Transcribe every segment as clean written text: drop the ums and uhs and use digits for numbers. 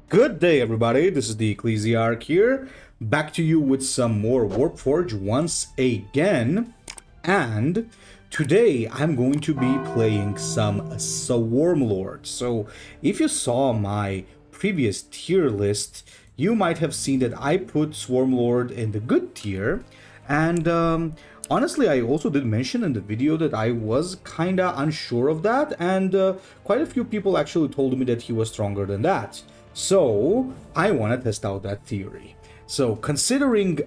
Good day, everybody. This is the Ecclesiarch here, back to you with some more Warpforge once again. And today I'm going to be playing some Swarmlord. So if you saw my previous tier list, you might have seen that I put Swarmlord in the good tier. And honestly, I also did mention in the video that I was kinda unsure of that, and quite a few people actually told me that he was stronger than that. So I want to test out that theory. So considering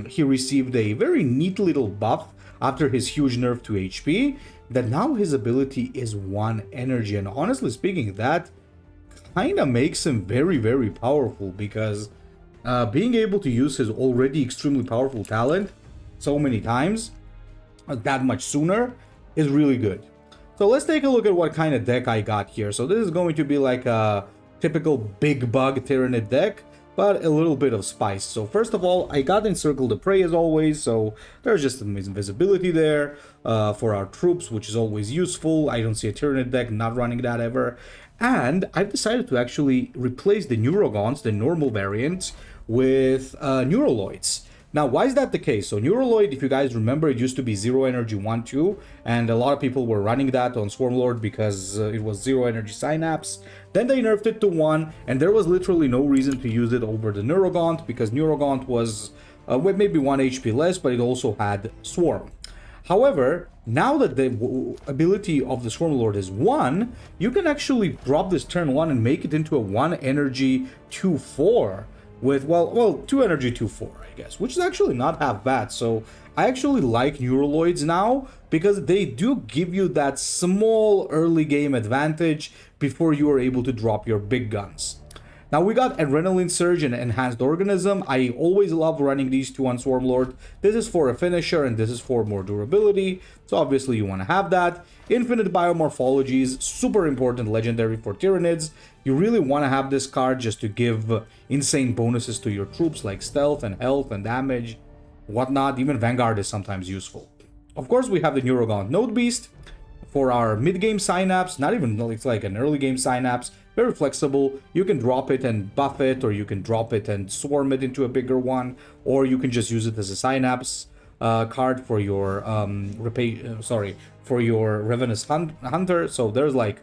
he received a very neat little buff after his huge nerf to HP, that now his ability is 1 energy, and honestly speaking, that kinda makes him very, very powerful, because being able to use his already extremely powerful talent so many times, that much sooner, is really good. So let's take a look at what kind of deck I got here. So this is going to be like a typical big bug Tyranid deck, but a little bit of spice. So first of all, I got Encircle the Prey as always, so there's just some invisibility there for our troops, which is always useful. I don't see a Tyranid deck not running that ever. And I've decided to actually replace the Neurogons, the normal variant, with Neuraloids. Now, why is that the case? So Neuraloid, if you guys remember, it used to be 0 energy 1-2, and a lot of people were running that on Swarmlord because it was 0 energy Synapse. Then they nerfed it to 1, and there was literally no reason to use it over the Neurogaunt, because Neurogaunt was with maybe 1 HP less, but it also had Swarm. However, now that the ability of the Swarmlord is 1, you can actually drop this turn 1 and make it into a 1 energy 2-4 with, well, 2 energy 2-4, I guess, which is actually not half bad. So I actually like Neuraloids now, because they do give you that small early game advantage before you are able to drop your big guns. Now we got Adrenaline Surge and Enhanced Organism. I always love running these two on Swarmlord. This is for a finisher and this is for more durability, so obviously you want to have that. Infinite Biomorphologies, super important legendary for Tyranids. You really want to have this card just to give insane bonuses to your troops like stealth and health and damage, whatnot. Even Vanguard is sometimes useful. Of course, we have the Neurogaunt Node Beast for our mid-game Synapse. Not even, it's like an early game Synapse. Very flexible. You can drop it and buff it, or you can drop it and swarm it into a bigger one, or you can just use it as a Synapse card for your for your Ravenous Hunter. So there's like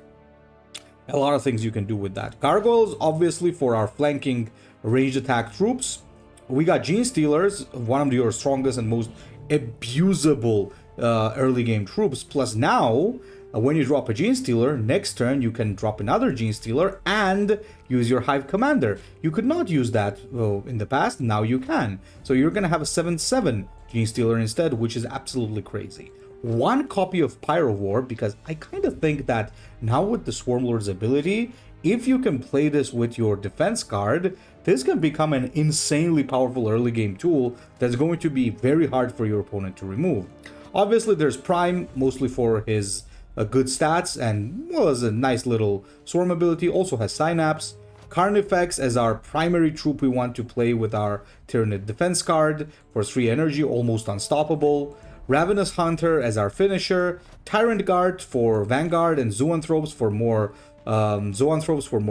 a lot of things you can do with that. Gargoyles, obviously, for our flanking ranged attack troops. We got Gene Stealers, one of your strongest and most abusable early game troops. Plus now, when you drop a Gene Stealer, next turn you can drop another Gene Stealer and use your Hive Commander. You could not use that in the past, now you can. So you're gonna have a 7/7 Gene Stealer instead, which is absolutely crazy. 1 copy of Pyrovore, because I kind of think that now with the Swarmlord's ability, if you can play this with your defense card, this can become an insanely powerful early game tool that's going to be very hard for your opponent to remove. Obviously, there's Prime, mostly for his good stats, and, well, as a nice little Swarm ability. Also has Synapse. Carnifex as our primary troop we want to play with our Tyranid defense card for 3 energy, almost unstoppable. Ravenous Hunter as our finisher. Tyrant Guard for Vanguard, and Zoanthropes for more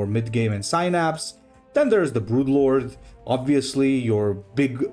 mid-game and Synapse. Then there's the Broodlord, obviously your big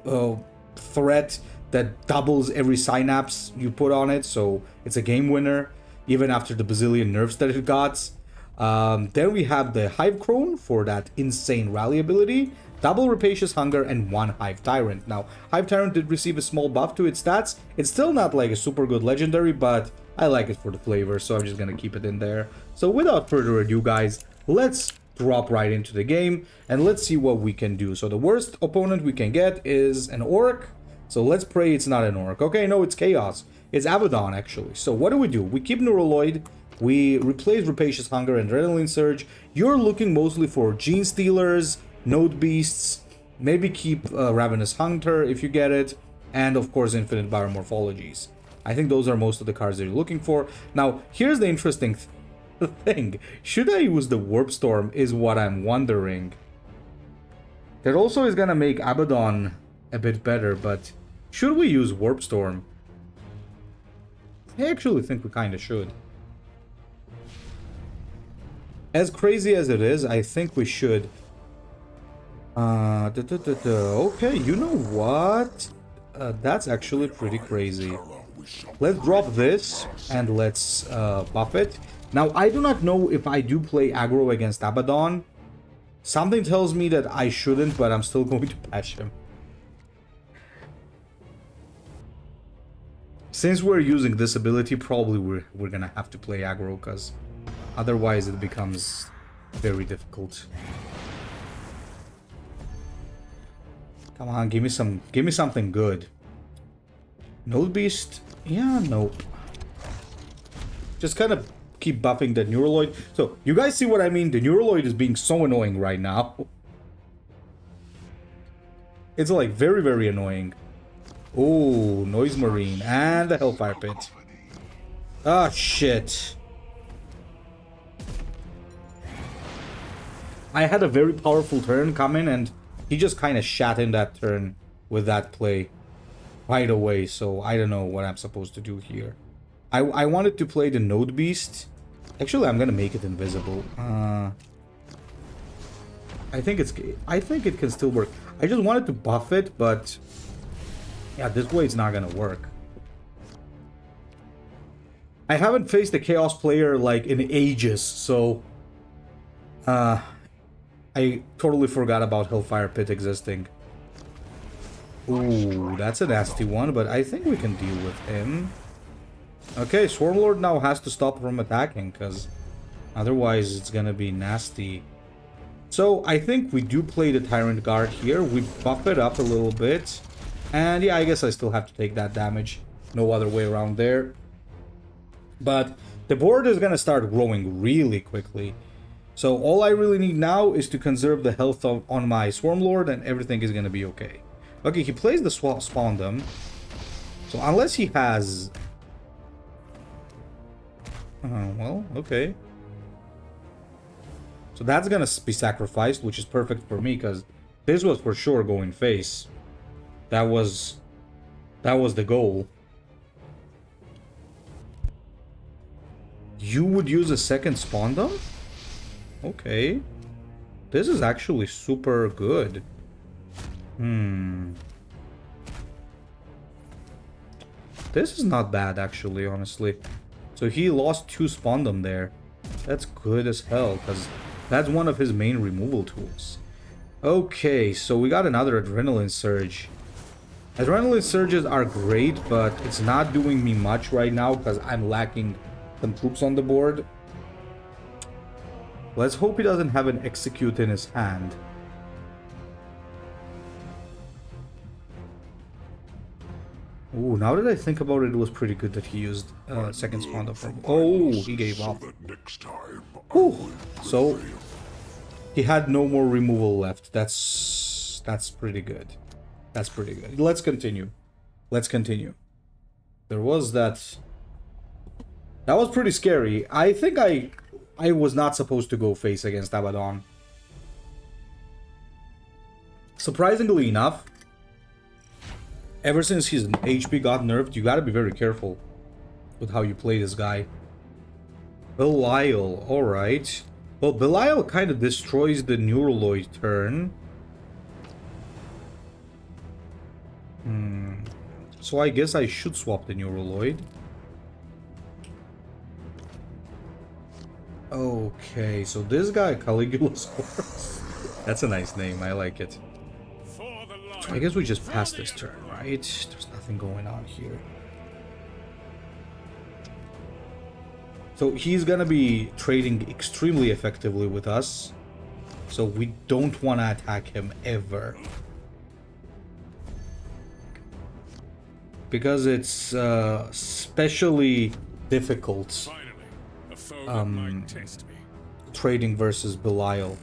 threat that doubles every Synapse you put on it, so it's a game winner, even after the bazillion nerfs that it got. Then we have the Hive Crone for that insane rally ability, double Rapacious Hunger, and 1 Hive Tyrant. Now, Hive Tyrant did receive a small buff to its stats. It's still not like a super good legendary, but I like it for the flavor, so I'm just gonna keep it in there. So without further ado, guys, let's drop right into the game, and let's see what we can do. So the worst opponent we can get is an Orc. So let's pray it's not an Orc. Okay, no, it's Chaos. It's Abaddon, actually. So what do? We keep Neuraloid, we replace Rapacious Hunger and Adrenaline Surge. You're looking mostly for Gene Stealers, Node Beasts, maybe keep Ravenous Hunter if you get it, and of course Infinite Biomorphologies. I think those are most of the cards that you're looking for. Now, here's the interesting thing. Should I use the Warp Storm is what I'm wondering. That also is gonna make Abaddon a bit better, but should we use Warp Storm? I actually think we kinda should. As crazy as it is, I think we should. Okay, you know what? That's actually pretty crazy. Let's drop this and let's buff it. Now, I do not know if I do play aggro against Abaddon. Something tells me that I shouldn't, but I'm still going to patch him. Since we're using this ability, probably we're gonna have to play aggro, because otherwise it becomes very difficult. Come on, give me something good. Node Beast? Yeah, nope. Just kind of keep buffing the Neuraloid. So, you guys see what I mean? The Neuraloid is being so annoying right now. It's like very, very annoying. Oh, Noise Marine and the Hellfire Pit. Ah, shit. I had a very powerful turn come in and he just kind of shat in that turn with that play right away. So I don't know what I'm supposed to do here. I wanted to play the Node Beast. Actually, I'm gonna make it invisible. I think it can still work. I just wanted to buff it, but yeah, this way it's not gonna work. I haven't faced a Chaos player like in ages, so I totally forgot about Hellfire Pit existing. Ooh, that's a nasty one, but I think we can deal with him. Okay, Swarmlord now has to stop from attacking, because otherwise it's gonna be nasty. So, I think we do play the Tyrant Guard here. We buff it up a little bit. And yeah, I guess I still have to take that damage. No other way around there. But the board is gonna start growing really quickly. So all I really need now is to conserve the health on my Swarmlord and everything is gonna be okay. Okay, he plays the Spawndom. So unless he has... well, okay. So that's gonna be sacrificed, which is perfect for me, because this was for sure going face. That was the goal. You would use a second Spawndom? Okay. This is actually super good. This is not bad, actually, honestly. So he lost 2 Spawndom there. That's good as hell, because that's one of his main removal tools. Okay, so we got another Adrenaline Surge. Adrenaline Surges are great, but it's not doing me much right now, because I'm lacking some troops on the board. Let's hope he doesn't have an Execute in his hand. Ooh, now that I think about it, it was pretty good that he used second Spawndom for... Oh, he gave up. Ooh. So, he had no more removal left. That's pretty good. That's pretty good. Let's continue. Let's continue. There was that... That was pretty scary. I think I was not supposed to go face against Abaddon. Surprisingly enough, ever since his HP got nerfed, you gotta be very careful with how you play this guy. Bile, alright. Well, Bile kind of destroys the Neuraloid turn. So I guess I should swap the Neuraloid. Okay, so this guy, Caligula's Horse. That's a nice name, I like it. So I guess we just pass this turn, right? There's nothing going on here. So he's gonna be trading extremely effectively with us. So we don't want to attack him ever. Because it's especially difficult trading versus Belial.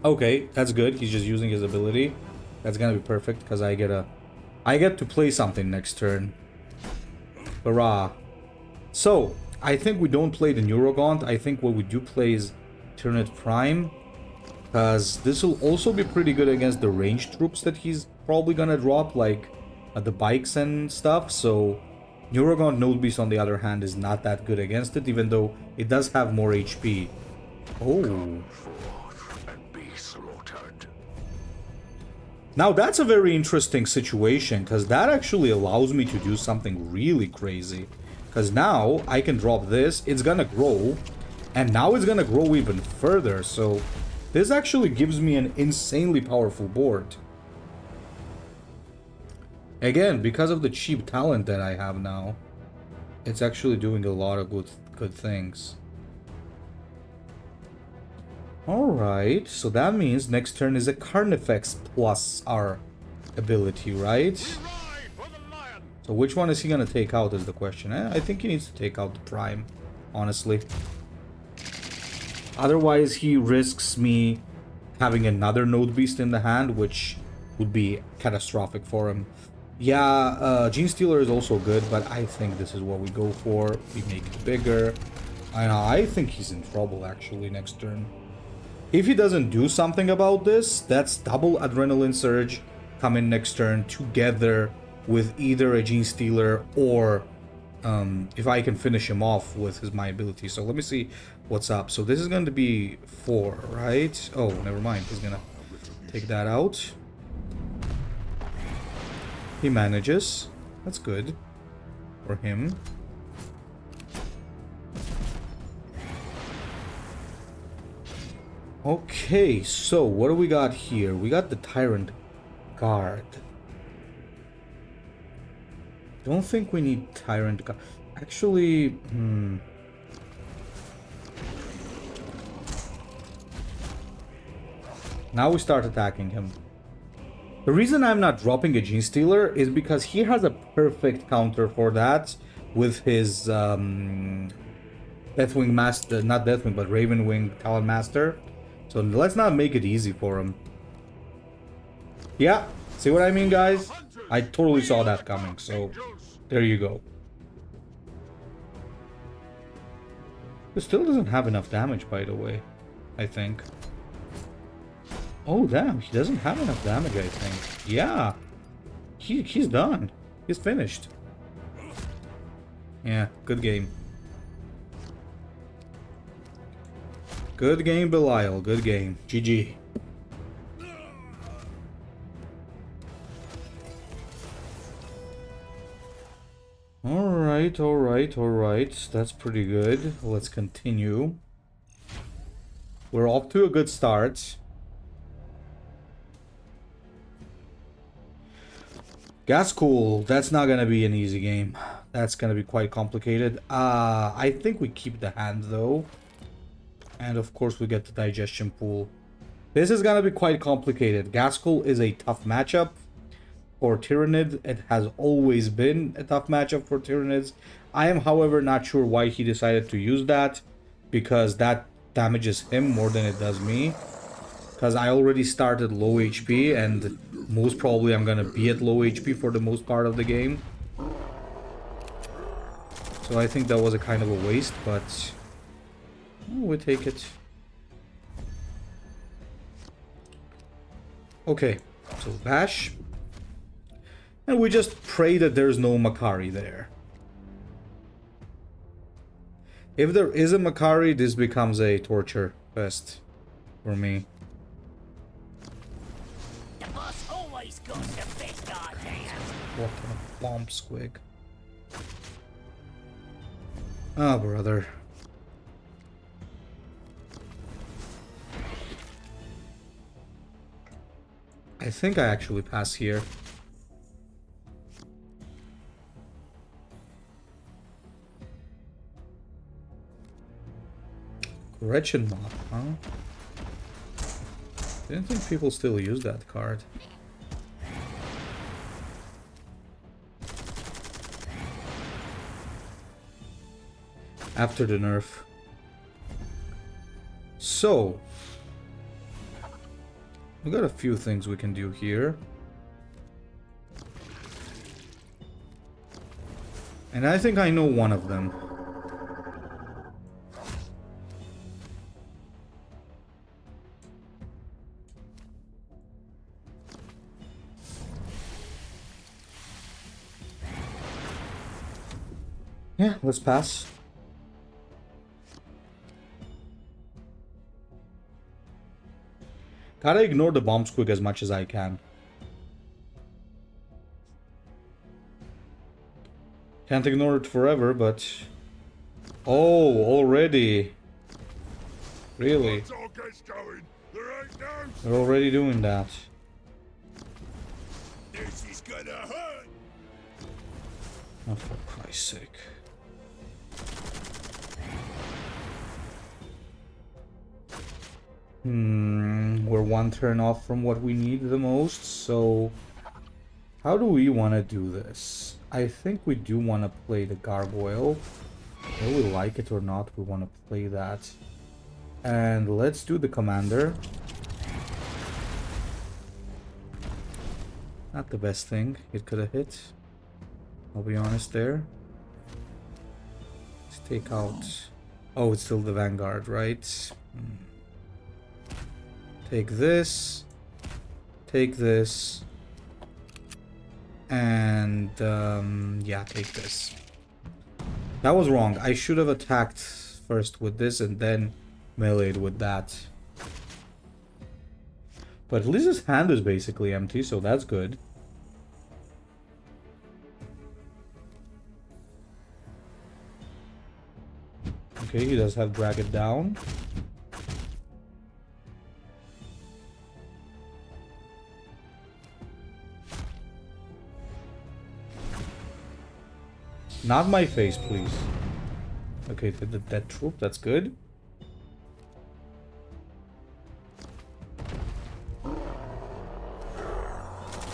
Okay, that's good. He's just using his ability. That's gonna be perfect because I get to play something next turn. Hurrah! So I think we don't play the Neurogaunt. I think what we do play is Tyranid Prime, because this will also be pretty good against the ranged troops that he's probably gonna drop, like the bikes and stuff. So Neurogaunt Node Beast, on the other hand, is not that good against it, even though it does have more HP. Oh. Now that's a very interesting situation, because that actually allows me to do something really crazy. Because now I can drop this, it's gonna grow, and now it's gonna grow even further, so this actually gives me an insanely powerful board. Again, because of the cheap talent that I have now, it's actually doing a lot of good things. Alright, so that means next turn is a Carnifex plus our ability, right? So which one is he gonna take out is the question. I think he needs to take out the Prime, honestly. Otherwise, he risks me having another Node Beast in the hand, which would be catastrophic for him. Yeah, Gene Stealer is also good, but I think this is what we go for. We make it bigger. I think he's in trouble, actually, next turn. If he doesn't do something about this, that's double Adrenaline Surge come in next turn together with either a Gene Stealer or if I can finish him off with my ability. So let me see what's up. So this is going to be 4, right? Oh, never mind. He's going to take that out. He manages. That's good for him. Okay, so what do we got here? We got the Tyrant Guard. Don't think we need Tyrant Guard. Actually, now we start attacking him. The reason I'm not dropping a Gene Stealer is because he has a perfect counter for that with his Deathwing Master, not Deathwing, but Ravenwing Talon Master. So let's not make it easy for him. Yeah, see what I mean, guys? I totally saw that coming, so there you go. It still doesn't have enough damage, by the way, I think. Oh, damn, he doesn't have enough damage, I think. Yeah, he's done. He's finished. Yeah, good game. Good game, Belial. Good game. GG. Alright, alright, alright. That's pretty good. Let's continue. We're off to a good start. Ghazghkull, that's not gonna be an easy game. That's gonna be quite complicated. I think we keep the hand though. And of course we get the digestion pool. This is gonna be quite complicated. Ghazghkull is a tough matchup for Tyrannid. It has always been a tough matchup for Tyrannids. I am, however, not sure why he decided to use that, because that damages him more than it does me. Because I already started low HP, and most probably I'm gonna be at low HP for the most part of the game. So I think that was a kind of a waste, but we'll take it. Okay, so bash. And we just pray that there's no Makari there. If there is a Makari, this becomes a torture fest for me. The boss always goes the best goddamn. What a bomb squig. Oh, brother. I think I actually pass here. Gretchen mod, huh? Didn't think people still use that card. After the nerf. So, we got a few things we can do here. And I think I know one of them. Yeah, let's pass. Gotta ignore the bomb squig as much as I can. Can't ignore it forever, but... Oh, already. Really? They're already doing that. This is gonna hurt. Oh, for Christ's sake. We're one turn off from what we need the most, so... How do we want to do this? I think we do want to play the gargoyle. Whether we like it or not, we want to play that. And let's do the commander. Not the best thing it could have hit. I'll be honest there. Let's take out... Oh, it's still the vanguard, right? Take this. Take this. And, yeah, take this. That was wrong. I should have attacked first with this and then meleeed with that. But at least his hand is basically empty, so that's good. Okay, he does have drag it down. Not my face, please. Okay, the dead troop, that's good.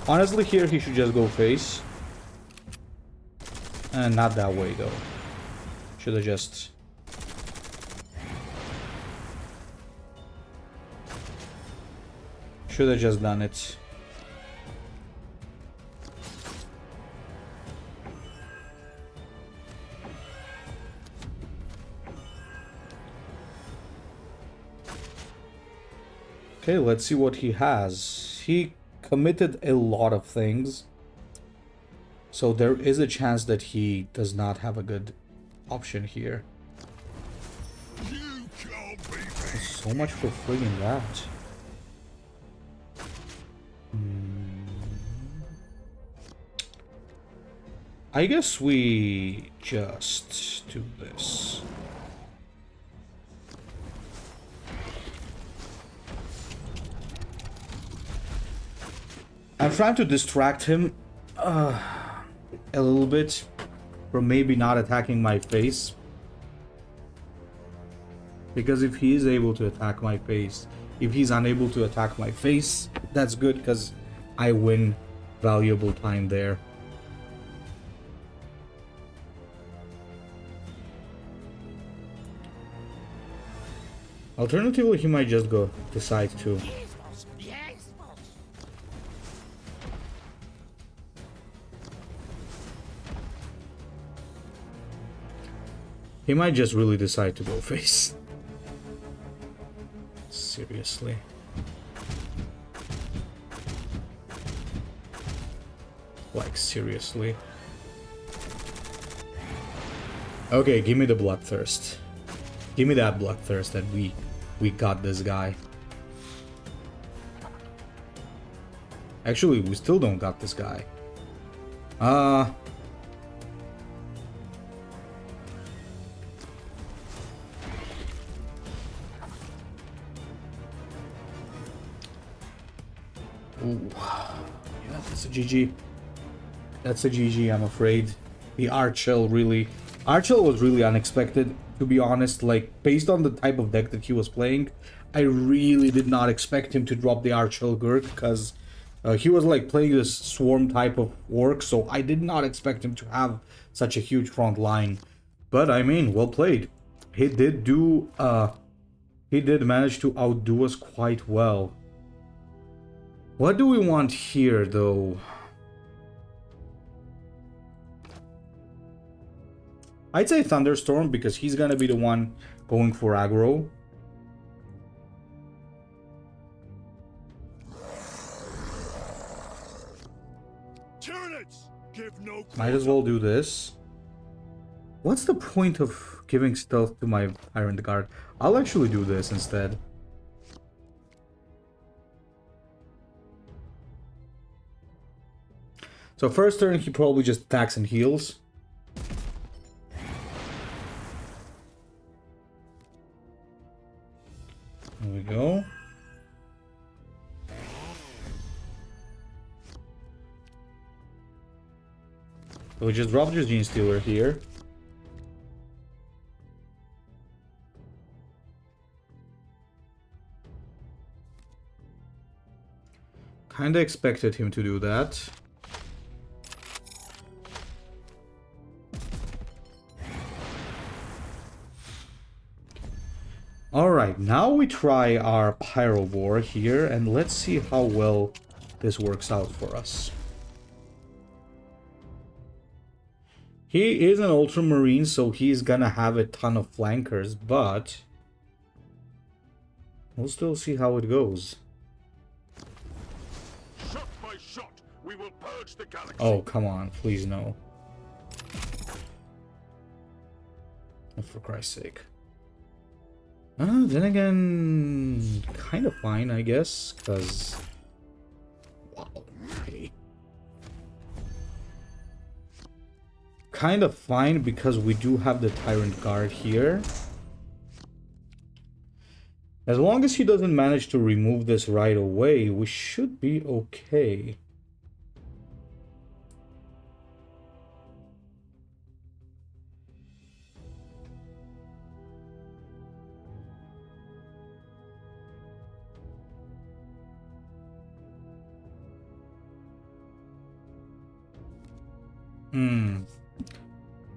Honestly, here he should just go face. And not that way, though. Should have just... Should have just done it. Okay, let's see what he has. He committed a lot of things. So there is a chance that he does not have a good option here. So much for frigging that. I guess we just do this. I'm trying to distract him a little bit from maybe not attacking my face. Because if he is able to attack my face, if he's unable to attack my face, that's good because I win valuable time there. Alternatively, he might just go decide to. He might just really decide to go face. Seriously. Like, seriously. Okay, give me the bloodthirst. Give me that bloodthirst that we got this guy. Actually, we still don't got this guy. Ooh. Yeah, that's a GG. That's a GG, I'm afraid. The Archel really... Archel was really unexpected, to be honest. Like, based on the type of deck that he was playing, I really did not expect him to drop the Archel Gurk, because he was like playing this swarm type of orc, so I did not expect him to have such a huge front line. But, I mean, well played. He did do... he did manage to outdo us quite well. What do we want here, though? I'd say Thunderstorm, because he's gonna be the one going for aggro. Might as well do this. What's the point of giving stealth to my Tyrant Guard? I'll actually do this instead. So first turn, he probably just attacks and heals. There we go. So we just dropped your Gene Stealer here. Kinda expected him to do that. Alright, now we try our Pyrovore here, and let's see how well this works out for us. He is an Ultramarine, so he's gonna have a ton of flankers, but we'll still see how it goes. Shot by shot, we will purge the galaxy. Oh, come on, please no. Oh, for Christ's sake. Then again, kind of fine, I guess, because... Wow, okay. Kind of fine, because we do have the Tyrant Guard here. As long as he doesn't manage to remove this right away, we should be okay.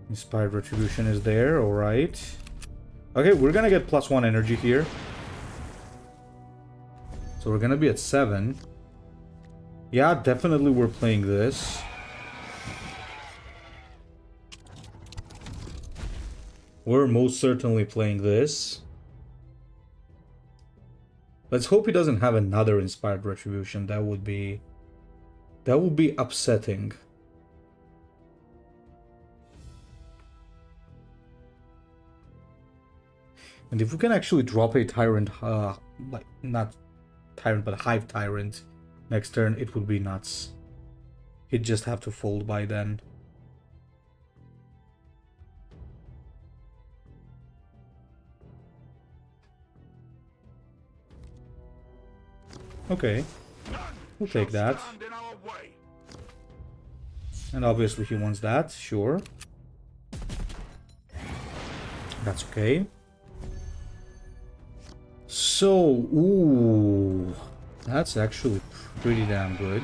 Inspired Retribution is there, alright. Okay, we're gonna get +1 energy here. So we're gonna be at 7. Yeah, definitely we're playing this. We're most certainly playing this. Let's hope he doesn't have another Inspired Retribution. That would be upsetting. And if we can actually drop a Tyrant, like, not Tyrant, but Hive Tyrant next turn, it would be nuts. He'd just have to fold by then. Okay, we'll take that. And obviously he wants that, sure. That's okay. So, ooh, that's actually pretty damn good.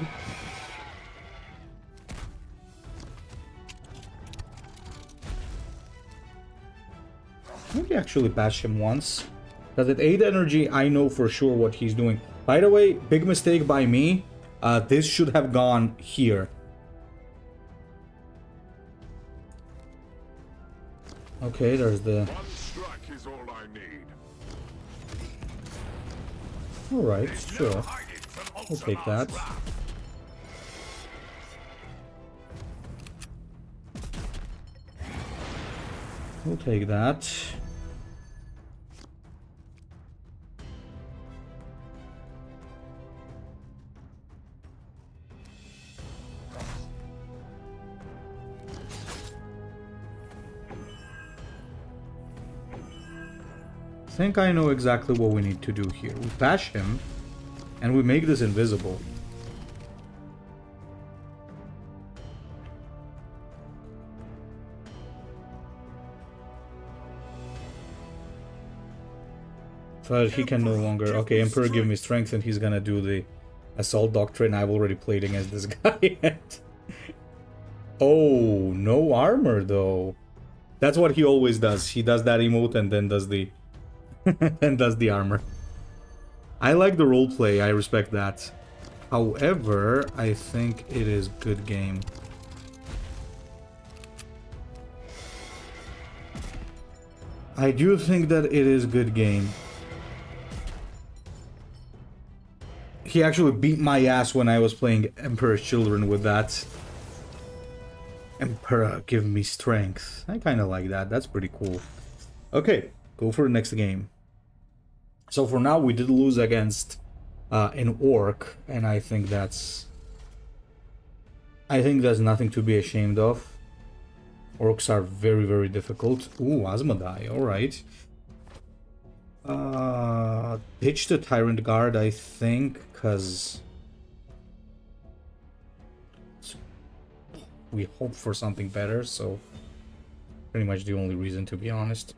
Maybe actually bash him once. Because at 8 energy, I know for sure what he's doing. By the way, big mistake by me. This should have gone here. Okay, there's the... One strike is all I need. Alright, sure. We'll take that. We'll take that. I think I know exactly what we need to do here. We bash him, and we make this invisible. So that he can no longer... Okay, Emperor give me strength, and he's gonna do the Assault Doctrine. I've already played against this guy. Oh, no armor, though. That's what he always does. He does that emote and then does the... and does the armor. I like the roleplay, I respect that. However, I think it is good game. I do think that it is good game. He actually beat my ass when I was playing Emperor's Children with that. Emperor, give me strength. I kind of like that. That's pretty cool. Okay, go for the next game. So for now, we did lose against an orc, and I think that's I think there's nothing to be ashamed of. Orcs are very, very difficult. Ooh, Asmodai, alright. Ditch the Tyrant Guard, I think, because we hope for something better, so pretty much the only reason, to be honest.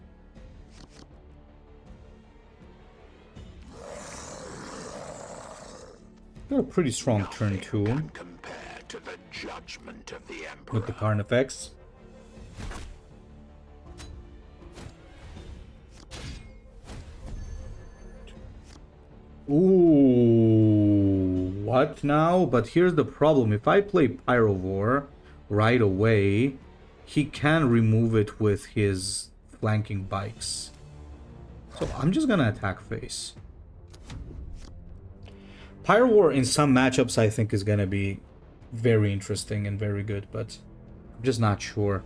Got a pretty strong turn too, To the judgment of the Emperor. with the Carnifex. Ooh, what now? But here's the problem. If I play Pyrovore right away, he can remove it with his flanking bikes. So I'm just gonna attack face. Pyrovore in some matchups I think is gonna be very interesting and very good, but I'm just not sure.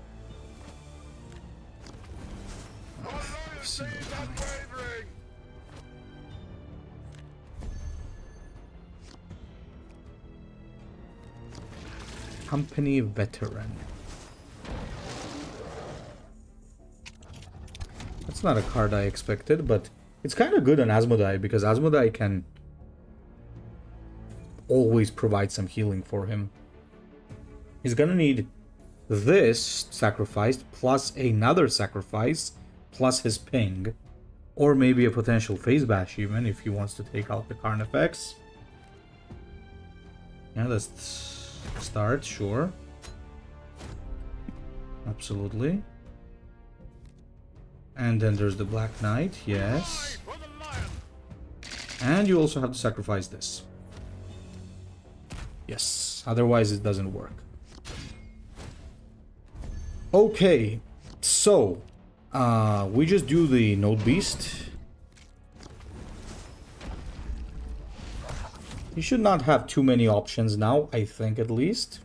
Company Veteran. That's not a card I expected, but it's kind of good on Asmodai because Asmodai can always provide some healing for him. He's gonna need this sacrificed plus another sacrifice plus his ping, or maybe a potential phase bash even if he wants to take out the Carnifex. Yeah, that's start, sure. Absolutely. And then there's the Black Knight, yes. And you also have to sacrifice this. Yes, otherwise it doesn't work. Okay, so we just do the Node Beast. He should not have too many options now, I think, at least.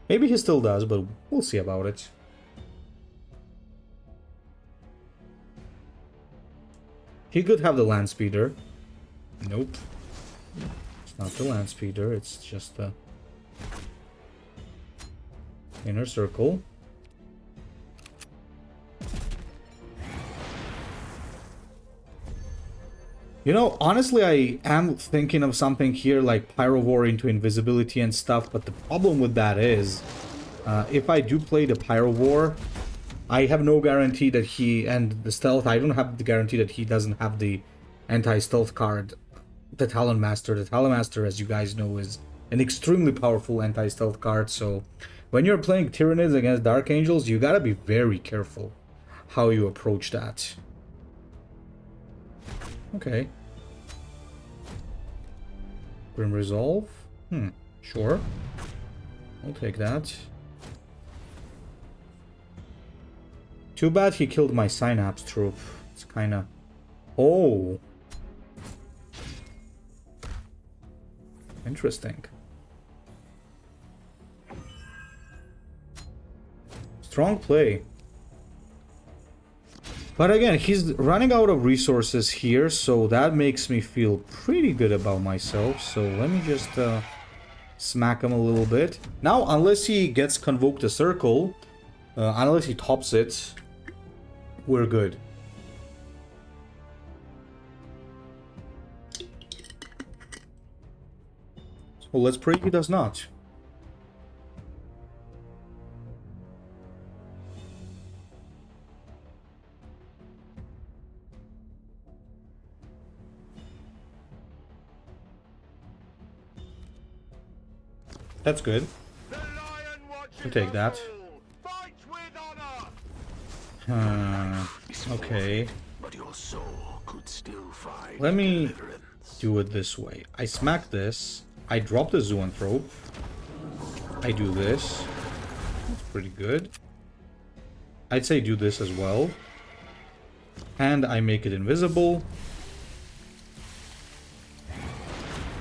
Maybe he still does, but we'll see about it. He could have the Land Speeder. Nope. It's not the Land Speeder, it's just the Inner Circle. You know, honestly, I am thinking of something here like Pyrovore into invisibility and stuff, but the problem with that is, if I do play the Pyrovore, I have no guarantee that he, and the stealth, I don't have the guarantee that he doesn't have the anti-stealth card, the Talon Master. The Talon Master, as you guys know, is an extremely powerful anti-stealth card, so when you're playing Tyranids against Dark Angels, you gotta be very careful how you approach that. Okay. Grim Resolve? Sure. I'll take that. Too bad he killed my Synapse troop. It's kinda... Oh! Interesting. Strong play. But again, he's running out of resources here, so that makes me feel pretty good about myself. So let me just smack him a little bit. Now, unless he gets Convoke the Circle, unless he tops it, we're good. So let's pray he does not. That's good. We'll take that. Okay. Let me do it this way. I smack this. I drop the Zoanthrope. I do this. That's pretty good. I'd say do this as well. And I make it invisible.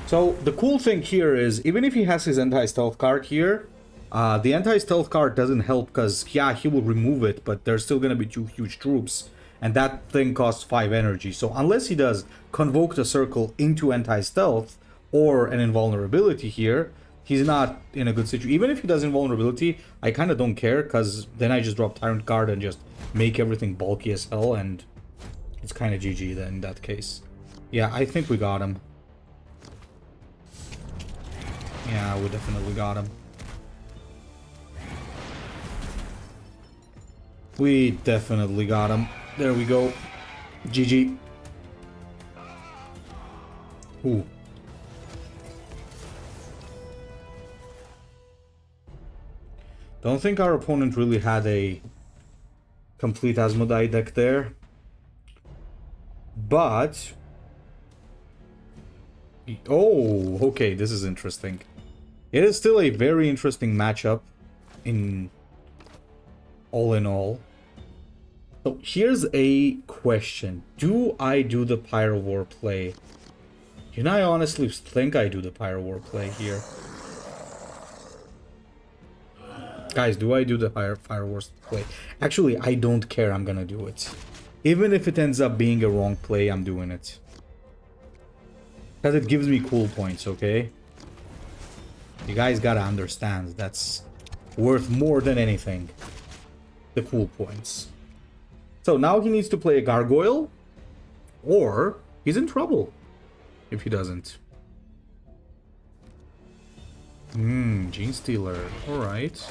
So the cool thing here is, even if he has his anti-stealth card here, the anti-stealth card doesn't help because, yeah, he will remove it, but there's still going to be 2 huge troops, and that thing costs 5 energy. So unless he does Convoke the Circle into anti-stealth or an invulnerability here, he's not in a good situation. Even if he does invulnerability, I kind of don't care, because then I just drop Tyrant card and just make everything bulky as hell, and it's kind of GG then in that case. Yeah, I think we got him. Yeah, we definitely got him. We definitely got him. There we go. GG. Ooh. Don't think our opponent really had a complete Asmodai deck there. But... oh, okay, this is interesting. It is still a very interesting matchup in all. So here's a question. Do I do the Pyrovore play? You know, I honestly think I do the Pyrovore play here. Guys, do I do the Pyrovore play? Actually, I don't care. I'm gonna do it. Even if it ends up being a wrong play, I'm doing it. Because it gives me cool points, okay? You guys gotta understand, that's worth more than anything. The cool points. So now he needs to play a Gargoyle, or he's in trouble if he doesn't. Gene Stealer, alright.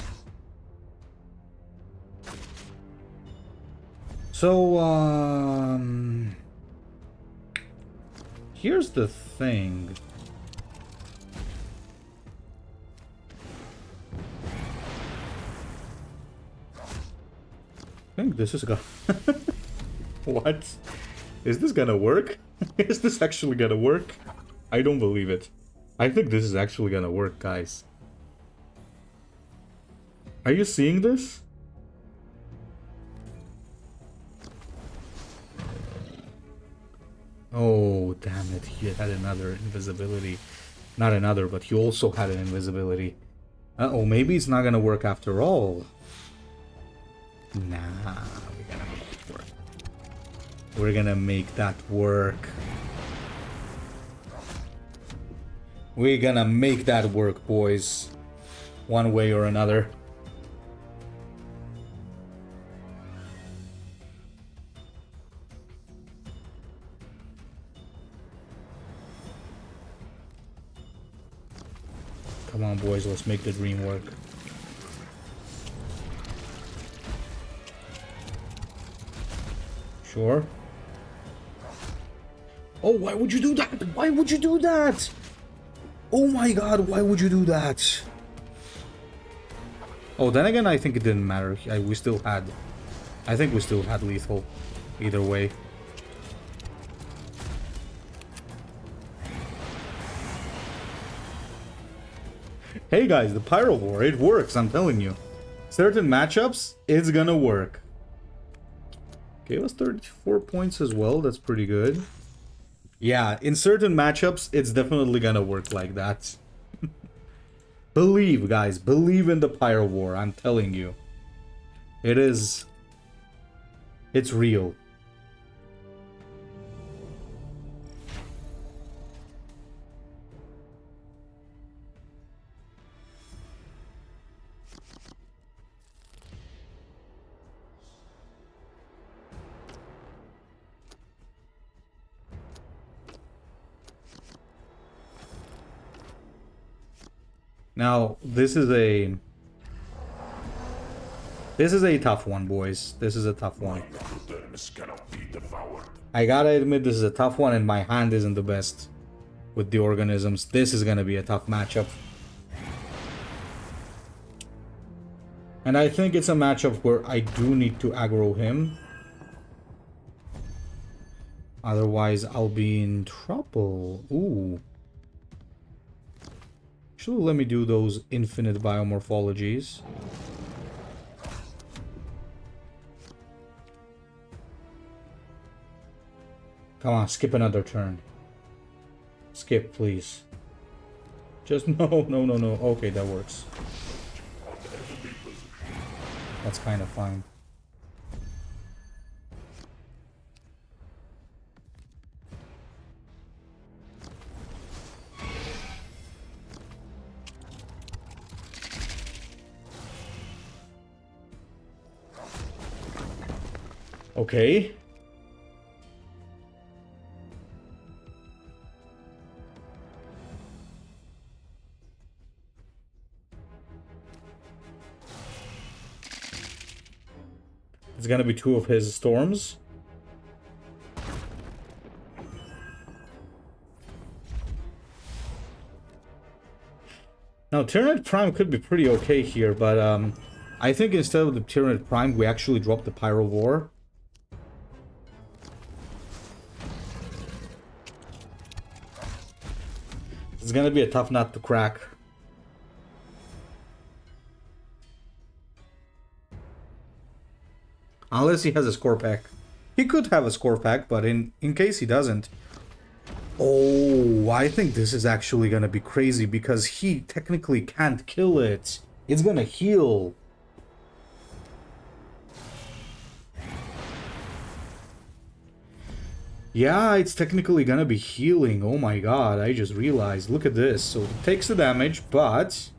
So, here's the thing. I think this is gonna... what? Is this gonna work? Is this actually gonna work? I don't believe it. I think this is actually gonna work, guys. Are you seeing this? Oh, damn it. He had another invisibility. Not another, but he also had an invisibility. Uh-oh, maybe it's not gonna work after all. Nah, we're gonna make it work. We're gonna make that work. We're gonna make that work, boys. One way or another. Come on, boys, let's make the dream work. Sure. Oh, why would you do that? Why would you do that? Oh my god, why would you do that? Oh, then again, I think it didn't matter. We still had... I think we still had lethal. Either way. Hey guys, the Pyrovore, it works, I'm telling you. Certain matchups, it's gonna work. Gave us 34 points as well, that's pretty good. Yeah, in certain matchups, it's definitely gonna work like that. Believe, guys, believe in the Pyrovore, I'm telling you. It is... it's real. Now, this is a tough one, boys. This is a tough one. I gotta admit, this is a tough one, and my hand isn't the best with the organisms. This is gonna be a tough matchup. And I think it's a matchup where I do need to aggro him. Otherwise, I'll be in trouble. Ooh. Actually, let me do those infinite biomorphologies. Come on, skip another turn. Skip, please. Just no. Okay, that works. That's kind of fine. Okay. It's gonna be 2 of his storms. Now, Tyranid Prime could be pretty okay here, but I think instead of the Tyranid Prime, we actually drop the Pyrovore. It's gonna be a tough nut to crack. Unless he has a score pack. He could have a score pack, but in case he doesn't... Oh, I think this is actually gonna be crazy, because he technically can't kill it. It's gonna heal. Yeah, it's technically gonna be healing. Oh my god, I just realized. Look at this. So it takes the damage, but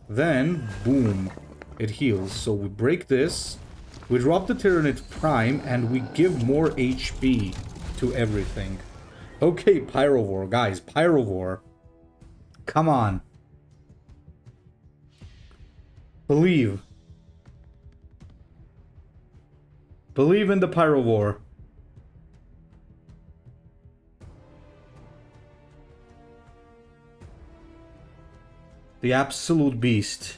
then, boom, it heals. So we break this. We drop the Tyranid Prime, and we give more HP to everything. Okay, Pyrovore, guys, Pyrovore. Come on. Believe. Believe in the Pyrovore. The absolute beast.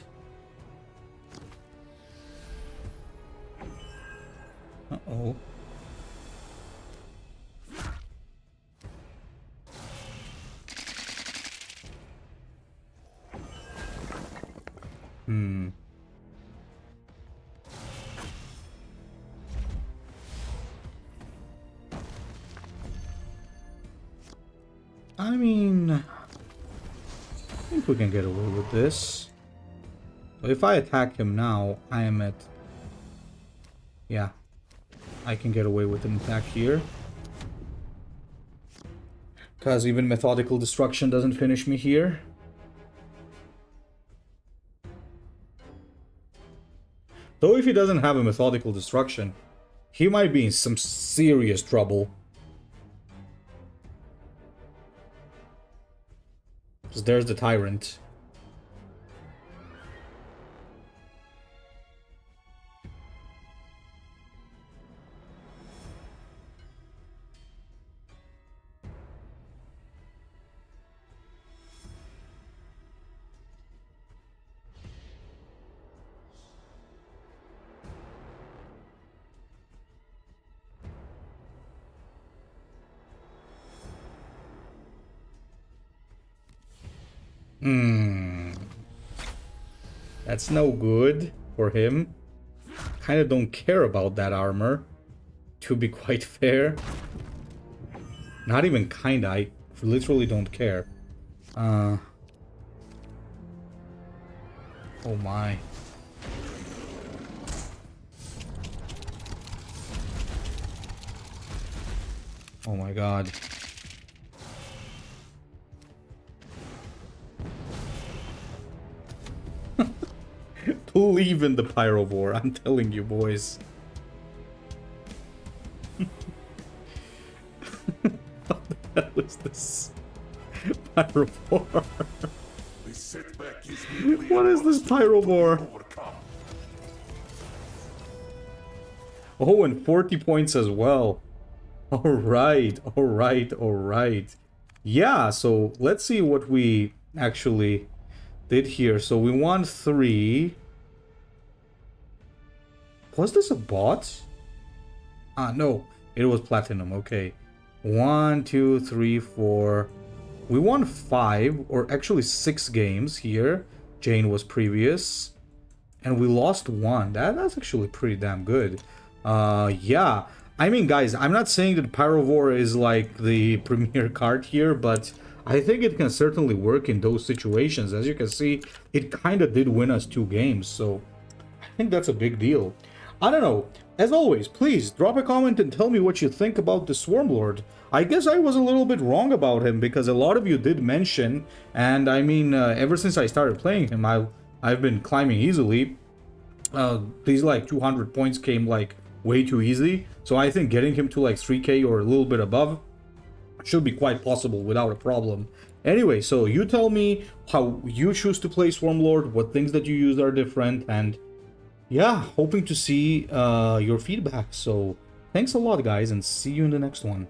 Uh-oh. I mean, I think we can get away with this. So if I attack him now, I am at... Yeah. I can get away with an attack here. Because even Methodical Destruction doesn't finish me here. Though if he doesn't have a Methodical Destruction, he might be in some serious trouble. Because there's the Tyrant. That's no good for him. Kinda don't care about that armor, to be quite fair. Not even kinda, I literally don't care. Oh my. Oh my god. Believe in the Pyrovore, I'm telling you, boys. What the hell is this? Pyrovore. What is this Pyrovore? Oh, and 40 points as well. Alright, alright, alright. Yeah, so let's see what we actually did here. So we won 3. Was this a bot? Ah, no. It was platinum. Okay. 1, 2, 3, 4. We won 5, or actually 6 games here. Jane was previous. And we lost 1. That's actually pretty damn good. Yeah. I mean, guys, I'm not saying that Pyrovore is like the premier card here, but I think it can certainly work in those situations. As you can see, it kind of did win us 2 games, so I think that's a big deal. I don't know. As always, please drop a comment and tell me what you think about the Swarmlord. I guess I was a little bit wrong about him, because a lot of you did mention, and I mean, ever since I started playing him, I've been climbing easily. These like 200 points came like way too easily. So I think getting him to like 3k or a little bit above should be quite possible without a problem. Anyway, so you tell me how you choose to play Swarmlord, what things that you use are different, and yeah, hoping to see your feedback. So thanks a lot, guys, and see you in the next one.